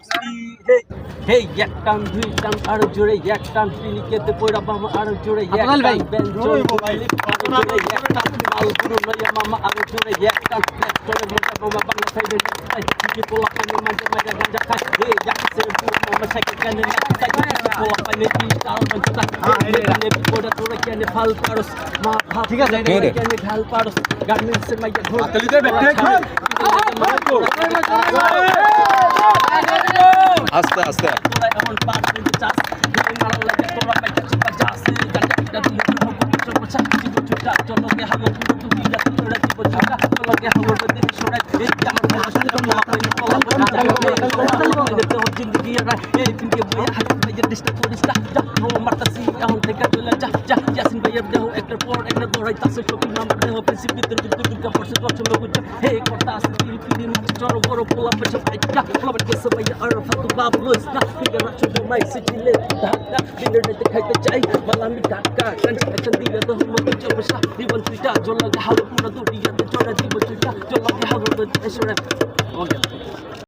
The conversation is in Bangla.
Hey, yak tan dui tan aru jure yak tan pini kete poira mama aru jure yak tan ben jure mobile aru jure yak tan mal guru loya mama aru jure yak tan jure mata mama bangga sai de sai ki pola pani manja manja ganja khai hey yak se mama sai kene sai ki pola pani ki tal manja kene poda jure kene fal paros ma ঠিক আছে kene ঢাল paros garments এর মাইয়া ঘোর আতলিতে ব্যাখ্যা খোল আস্তে আস্তে তোরা এমন পাঁচ মিনিট চাষ মারা লাগে তোরা পাইতে চিপা যাচ্ছে গাড়িটা দিলে তুই চল বসা জীব চুটা চলকে হাগো তুমি রাত তোরা জীব চুটা চলকে হাগো বদে সরাই এই আমার ভাষণ তো না পাইলে কলা বলা যাবে তো জিন্দগি আর এই জিন্দগি বইয়া হাত বইয়া ডিস্টা করিস্তা যা ও মারতাছি এখন থেকে চলে যা যা ইয়াসিন ভাইয়া দেহ একটা পর একটা দৌড়াই তাছে শক্তি নাম্বার দেহ প্রিন্সিপ ভিতর কিন্তু পড়ছে তো চলো বুঝছো হে কথা আছে ফিরি চড় বড় পোলা পেছন একটা পোলা পেছন ভাইয়া আর ফাতু বাবলুস না ফিগার রাখছো তোমায় সিটিলে ঢাকা ডিনার নিতে খাইতে চাই বালামি ঢাকা কাঞ্চন দিলে তো হলো চল বসা জীবন তুইটা জল লাগে হালো পুরো দুনিয়াতে চড়া জীবন তুইটা জল লাগে হালো এসরে ওকে